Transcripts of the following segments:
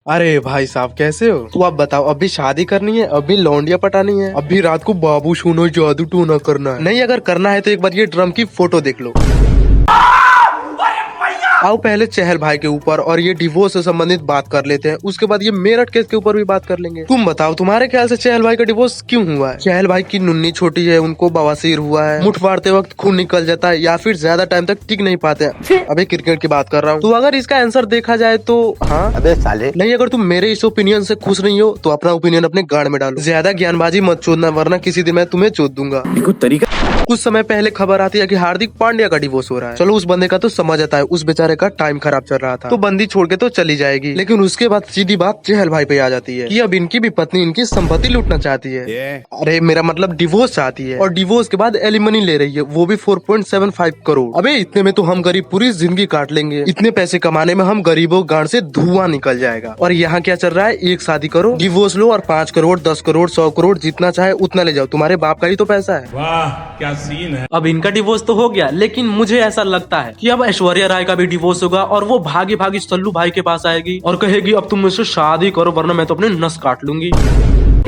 अरे भाई साहब कैसे हो? तो आप बताओ, अभी शादी करनी है, अभी लौंडिया पटानी है, अभी रात को बाबू सुनो जादू टूना करना है? नहीं, अगर करना है तो एक बार ये ड्रम की फोटो देख लो। आओ पहले चहल भाई के ऊपर और ये डिवोर्स से संबंधित बात कर लेते हैं, उसके बाद ये मेरठ केस के ऊपर भी बात कर लेंगे। तुम बताओ, तुम्हारे ख्याल से चहल भाई का डिवोर्स क्यों हुआ है? चहल भाई की नुन्नी छोटी है, उनको बवासीर हुआ है, मुठ फाड़ते वक्त खून निकल जाता है, या फिर ज्यादा टाइम तक टिक नहीं पाते हैं। अभी क्रिकेट की बात कर रहा हूँ। तो अगर इसका आंसर देखा जाए तो हाँ। अबे साले नहीं, अगर तुम मेरे इस ओपिनियन से खुश नहीं हो तो अपना ओपिनियन अपने गाड़ में डालो। ज्यादा ज्ञानबाजी मत चोदना, वरना किसी दिन मैं तुम्हें चोद दूंगा। कुछ समय पहले खबर आती है कि हार्दिक पांड्या का डिवोर्स हो रहा है। चलो, उस बंदे का तो समझ आता है, उस बेचारे का टाइम खराब चल रहा था तो बंदी छोड़ के तो चली जाएगी। लेकिन उसके बाद सीधी बात चहल भाई पे आ जाती है कि अब इनकी भी पत्नी इनकी संपत्ति लूटना चाहती है। अरे मेरा मतलब डिवोर्स चाहती है, और डिवोर्स के बाद एलिमनी ले रही है, वो भी 4.75 करोड़। अबे इतने में तो हम गरीब पूरी जिंदगी काट लेंगे। इतने पैसे कमाने में हम गरीबों गांड से धुआं निकल जाएगा। और यहाँ क्या चल रहा है, एक शादी करो, डिवोर्स लो और 5 करोड़ 10 करोड़ 100 करोड़ जितना चाहे उतना ले जाओ, तुम्हारे बाप का ही तो पैसा है। वाह क्या सीन है। अब इनका डिवोर्स तो हो गया, लेकिन मुझे ऐसा लगता है कि अब ऐश्वर्या राय का भी डिवोर्स होगा और वो भागी भागी सल्लू भाई के पास आएगी और कहेगी अब तुम मुझसे शादी करो वरना मैं तो अपने नस काट लूंगी।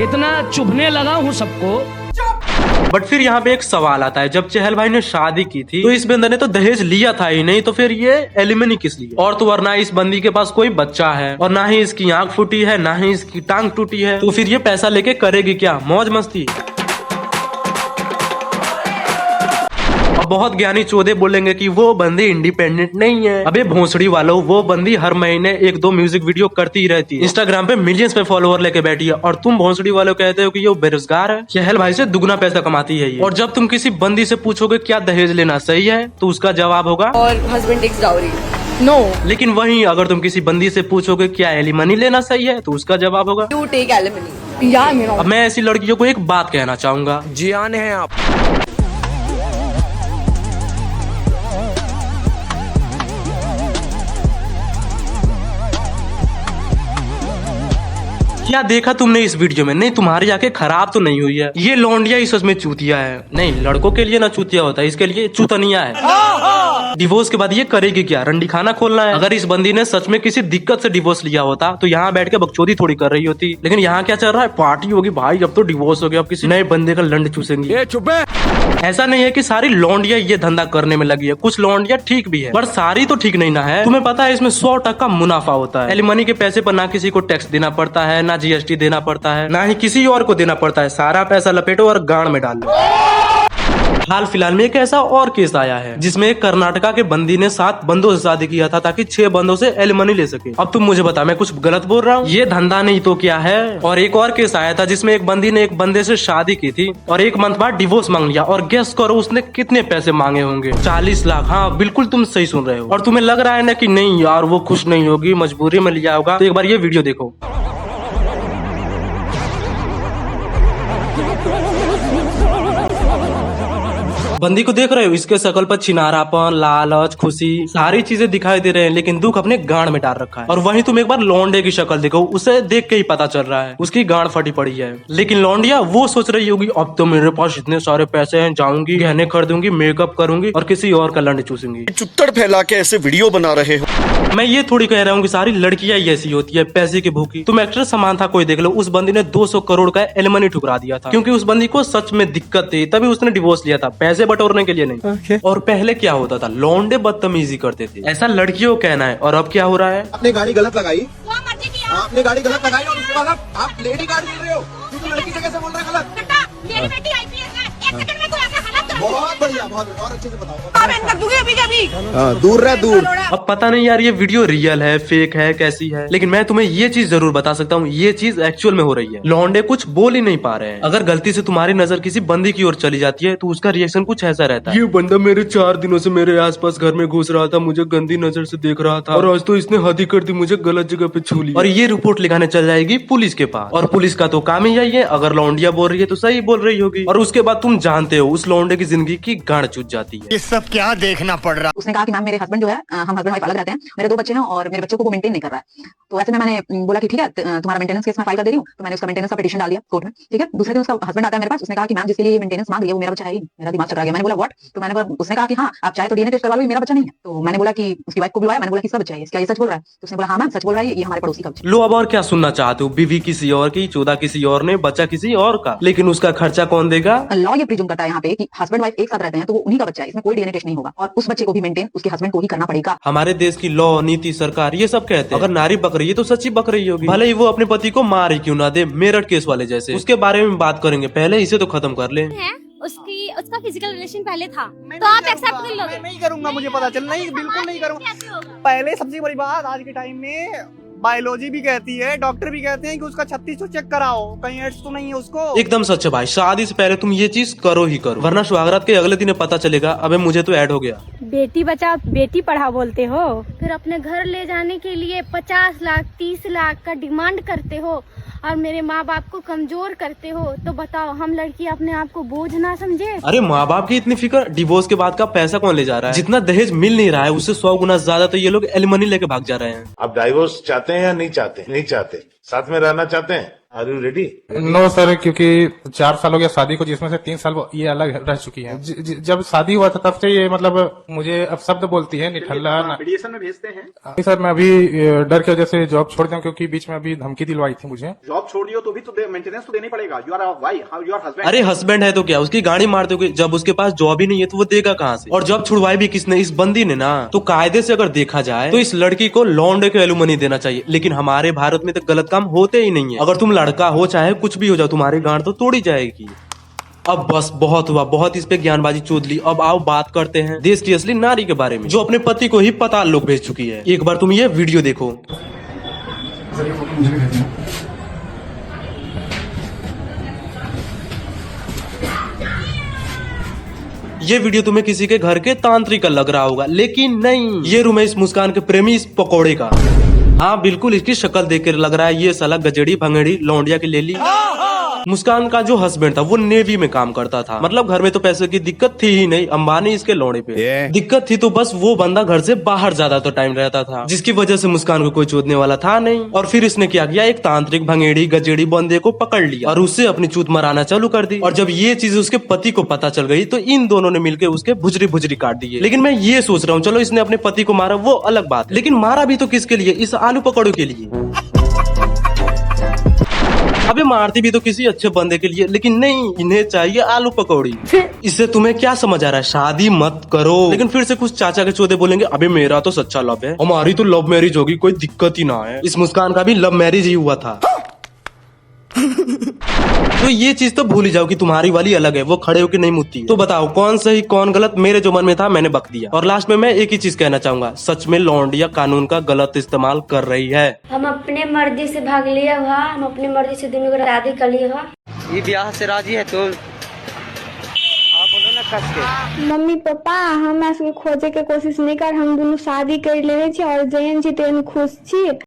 इतना चुभने लगा हूँ सबको। बट फिर यहाँ पे एक सवाल आता है, जब चहल भाई ने शादी की थी तो इस बंदे ने तो दहेज लिया था ही नहीं, तो फिर ये एलिमनी किस लिए? और तो वरना इस बंदी के पास कोई बच्चा है और ना ही इसकी आंख फूटी है, ना ही इसकी टांग टूटी है, तो फिर ये पैसा लेके करेगी क्या? मौज मस्ती। अब बहुत ज्ञानी चौधे बोलेंगे कि वो बंदी इंडिपेंडेंट नहीं है। अबे भोसड़ी वालों, वो बंदी हर महीने 1-2 म्यूजिक वीडियो करती ही रहती है, इंस्टाग्राम पे मिलियंस पे फॉलोअर लेके बैठी है, और तुम भोसड़ी वालों कहते हो कि ये बेरोजगार है। चहल भाई से दुगना पैसा कमाती है ये। और जब तुम किसी बंदी से पूछोगे क्या दहेज लेना सही है, तो उसका जवाब होगा और हस्बैंड टेक्स डाउरी। नो। लेकिन वहीं अगर तुम किसी बंदी से पूछोगे क्या एलिमनी लेना सही है, तो उसका जवाब होगा यू टेक एलिमनी। या मेरा। अब मैं ऐसी लड़कियों को एक बात कहना चाहूंगा, जियान है आप। क्या देखा तुमने इस वीडियो में? नहीं, तुम्हारी आंखें खराब तो नहीं हुई है। ये लौंडिया ही सच में चूतिया है। नहीं, लड़कों के लिए ना चूतिया होता है, इसके लिए चूतनिया है। डिवोर्स के बाद ये करेगी क्या? रंडी खाना खोलना है। अगर इस बंदी ने सच में किसी दिक्कत से डिवोर्स लिया होता तो यहाँ बैठ के बकचोदी थोड़ी कर रही होती। लेकिन यहाँ क्या चल रहा है, पार्टी होगी भाई, जब तो डिवोर्स हो गया अब किसी नए बंदे का लंड चूसेंगे। ऐसा नहीं है कि सारी लौंडिया ये धंधा करने में लगी है, कुछ लौंडिया ठीक भी है, पर सारी तो ठीक नहीं ना है। तुम्हें पता है इसमें 100% मुनाफा होता है। एलिमनी के पैसे पर ना किसी को टैक्स देना पड़ता है, ना जीएसटी देना पड़ता है, ना ही किसी और को देना पड़ता है। सारा पैसा लपेटो और गाड़ में डाल लो। हाल फिलहाल में एक ऐसा और केस आया है जिसमें एक कर्नाटका के बंदी ने 7 बंदों से शादी किया था ताकि 6 बंदों से एलिमनी ले सके। अब तुम मुझे बता, मैं कुछ गलत बोल रहा हूँ? ये धंधा नहीं तो क्या है? और एक और केस आया था जिसमें एक बंदी ने एक बंदे से शादी की थी और 1 मंथ बाद डिवोर्स मांग लिया, और गेस करो उसने कितने पैसे मांगे होंगे? 40 लाख। हाँ बिल्कुल, तुम सही सुन रहे हो। और तुम्हें लग रहा है ना कि नहीं यार वो खुश नहीं होगी, मजबूरी में लिया होगा, तो एक बार ये वीडियो देखो। बंदी को देख रहे हो, इसके शकल पर छिनारापन, लालच, खुशी सारी चीजें दिखाई दे रहे हैं, लेकिन दुख अपने गांड में डाल रखा है। और वहीं तुम एक बार लौंडे की शक्ल देखो, उसे देख के ही पता चल रहा है उसकी गांड फटी पड़ी है। लेकिन लौंडिया वो सोच रही होगी अब तो मेरे पास इतने सारे पैसे हैं, जाऊंगी गहने खरीदूंगी, मेकअप करूंगी और किसी और का लंड चूसूंगी। चुत्तड़ फैला के ऐसे वीडियो बना रहे हो। मैं ये थोड़ी कह रहा हूँ कि सारी लड़कियां ही ऐसी होती है, पैसे की भूखी। तुम एक्ट्रेस समांथा कोई देख लो, उस बंदी ने 200 करोड़ का एलिमनी ठुकरा दिया था, क्योंकि उस बंदी को सच में दिक्कत थी, तभी उसने डिवोर्स लिया था, पैसे बटोरने के लिए नहीं। और पहले क्या होता था, लौंडे बदतमीजी करते थे, ऐसा लड़कियों का कहना है। और अब क्या हो रहा है, आपने गाड़ी गलत लगाई, आपने गाड़ी गलत लगाई और उसके बाद आप लेडी गार्ड बोल रहे हो, क्योंकि लड़की से कैसे बोल रहे हैं गलत? मेरी बेटी आईपीएस है, एक सेकंड में कोई आके हालत कर। बहुत बढ़िया, बहुत बढ़िया, और अच्छे से बताओ। कर दूंगी अभी कभी। दूर रह, दूर। अब पता नहीं यार ये वीडियो रियल है, फेक है, कैसी है, लेकिन मैं तुम्हें ये चीज जरूर बता सकता हूँ, ये चीज एक्चुअल में हो रही है। लौंडे कुछ बोल ही नहीं पा रहे हैं। अगर गलती से तुम्हारी नजर किसी बंदी की ओर चली जाती है तो उसका रिएक्शन कुछ ऐसा रहता है, ये बंदा मेरे 4 दिनों से मेरे आसपास घर में घुस रहा था, मुझे गंदी नजर से देख रहा था, और आज तो इसने हद ही कर दी, मुझे गलत जगह पे छू लिया। और ये रिपोर्ट लिखाने चल जाएगी पुलिस के पास, और पुलिस का तो काम ही यही है, अगर लौंडिया बोल रही है तो सही बोल रही होगी। और उसके बाद तुम जानते हो उस लौंडे की जिंदगी की गांड चूत जाती है। ये सब क्या देखना पड़ रहा। उसने कहा कि मैम मेरे हस्बैंड जो है हम हस्बैंड वाइफ अलग रहते हैं, मेरे 2 बच्चे हैं और मेरे बच्चों को वो मेंटेन नहीं कर रहा है। तो ऐसे में मैंने बोला कि ठीक है तुम्हारा मेंटेनेंस केस मैं फाइल कर दे रही हूँ। तो मैंने उसका मेंटेनेंस का पिटीशन डाल दिया कोर्ट में। ठीक है, दूसरे दिन उसका हस्बैंड आता है मेरे पास, उसने कहा कि मैम जिसके लिए मेंटेनेंस मांग रही है वो मेरा बच्चा है ही। मेरा दिमाग चकरा गया, मैंने बोला व्हाट? तो मैंने उसने कहा कि हाँ आप चाहे तो डीएनए टेस्ट करवा लो, ये मेरा बच्चा नहीं है। तो मैंने बोला कि उसकी वाइफ को बुलाया, मैंने बोला किसका बच्चा है, क्या ये सच बोल रहा है? तो उसने बोला हाँ मैम सच बोल रहा है, ये हमारे पड़ोसी का बच्चा। लो अब और क्या सुनना चाहते हो? बीवी किसी और की, चौदा किसी और ने, बच्चा किसी और का, लेकिन उसका खर्चा कौन देगा? लॉ ये प्रिज्यूम करता है यहाँ पे कि हस्बैंड वाइफ एक साथ रहते हैं तो वो उन्हीं का बच्चा है, इसमें कोई डीएनए टेस्ट नहीं होगा और उस बच्चे को भी मेंटेन उसके हस्बैंड को ही करना पड़ेगा। हमारे देश की लॉ, नीति, सरकार ये सब कहते हैं अगर नारी बक रही है तो सच्ची बक रही होगी, भले ही वो अपने पति को मार ही क्यों ना दे, मेरठ केस वाले जैसे। उसके बारे में बात करेंगे, पहले इसे तो खत्म कर ले। उसका फिजिकल रिलेशन पहले था तो आप एक्सेप्ट कर लोगे? मैं नहीं करूंगा, मुझे पता चल नहीं, बिल्कुल नहीं करूंगा। पहले सबसे बड़ी बात आज के टाइम में बायोलॉजी भी कहती है, डॉक्टर भी कहते हैं कि उसका 36 चेक कराओ, कहीं एड्स तो नहीं है उसको। एकदम सच है भाई, शादी से पहले तुम ये चीज करो ही करो, वरना सुहागरात के अगले दिन पता चलेगा अबे मुझे तो ऐड हो गया। बेटी बचाओ बेटी पढ़ाओ बोलते हो, फिर अपने घर ले जाने के लिए 50 लाख 30 लाख का डिमांड करते हो और मेरे माँ बाप को कमजोर करते हो। तो बताओ हम लड़की अपने आप को बोझ ना समझे? अरे माँ बाप की इतनी फिक्र, डिवोर्स के बाद का पैसा कौन ले जा रहा है? जितना दहेज मिल नहीं रहा है उससे 100 गुना ज्यादा तो ये लोग एलिमनी लेके भाग जा रहे हैं। आप डाइवोर्स चाहते हैं या नहीं चाहते? नहीं चाहते, साथ में रहना चाहते हैं? Are you ready? No sir, क्योंकि 4 साल हो गया शादी को, जिसमें से 3 साल ये अलग रह चुकी है। जब शादी हुआ था तब से ये मतलब मुझे अब शब्द बोलती है निठल्ला। मीडिएशन में भेजते हैं? नहीं सर, मैं अभी डर की वजह से जॉब छोड़ दिया क्योंकि बीच में अभी धमकी दिलवाई थी मुझे। जॉब छोड़ दियो तो भी तो मेंटेनेंस तो देना पड़ेगा। You are wife, you are husband. अरे हस्बैंड है तो क्या, उसकी गाड़ी मार दोगे? जब उसके पास जॉब ही नहीं है तो वो देगा कहाँ से? और जॉब छुड़वाई भी किसने? इस बंदी ने ना। तो कायदे से अगर देखा जाए तो इस लड़की को लौंडे को एलुमनी देना चाहिए, लेकिन हमारे भारत में तो गलत काम होते ही नहीं है। अगर तुम लड़का हो चाहे कुछ भी हो जाओ, तुम्हारी गांड तो तोड़ी जाएगी। अब बस बहुत हुआ, बहुत इस पे ज्ञानबाजी चोद ली। अब आओ बात करते हैं देश की असली नारी के बारे में, जो अपने पति को ही पाताल लोक भेज चुकी है। एक बार तुम ये वीडियो देखो। ये वीडियो तुम्हें किसी के घर के तांत्रिक का लग रहा होगा, लेकिन नहीं, ये रूम है इस मुस्कान के प्रेमी इस पकौड़े का। हाँ बिल्कुल, इसकी शक्ल देखकर लग रहा है ये साला गजेड़ी भंगेड़ी लौंडिया की लेली। मुस्कान का जो हस्बैंड था वो नेवी में काम करता था, मतलब घर में तो पैसे की दिक्कत थी ही नहीं, अंबानी इसके लौड़े पे दिक्कत थी, तो बस वो बंदा घर से बाहर ज्यादा तो टाइम रहता था, जिसकी वजह से मुस्कान को कोई चूतने वाला था नहीं। और फिर इसने क्या किया, एक तांत्रिक भंगेड़ी गजेड़ी बंदे को पकड़ लिया और उससे अपनी चूत मराना चालू कर दी। और जब ये चीज उसके पति को पता चल गई तो इन दोनों ने मिलकर उसके भुजरी भुजरी काट दिए। लेकिन मैं ये सोच रहा हूँ, चलो इसने अपने पति को मारा वो अलग बात, लेकिन मारा भी तो किसके लिए? इस आलू पकौड़े के लिए। अबे मारती भी तो किसी अच्छे बंदे के लिए, लेकिन नहीं, इन्हें चाहिए आलू पकौड़ी। इससे तुम्हें क्या समझ आ रहा है? शादी मत करो। लेकिन फिर से कुछ चाचा के चौधे बोलेंगे अबे मेरा तो सच्चा लव है, हमारी तो लव मैरिज होगी, कोई दिक्कत ही ना है। इस मुस्कान का भी लव मैरिज ही हुआ था। तो ये चीज तो भूल ही जाओ कि तुम्हारी वाली अलग है, वो खड़े होकर नहीं मुतती। तो बताओ कौन सही कौन गलत? मेरे जो मन में था मैंने बक दिया। और लास्ट में मैं एक ही चीज कहना चाहूंगा, सच में लौंडिया कानून का गलत इस्तेमाल कर रही है। हम अपने मर्जी से भाग लिया हुआ, हम अपनी मर्जी से दोनों को शादी कर लिया हुआ। ये ब्याह से राजी है तो आप बोलो ना कस के। मम्मी पापा हम ऐसे खोजे के कोशिश नहीं कर, हम दोनों शादी कर लेने छी और जैन छी तेन खुश छी।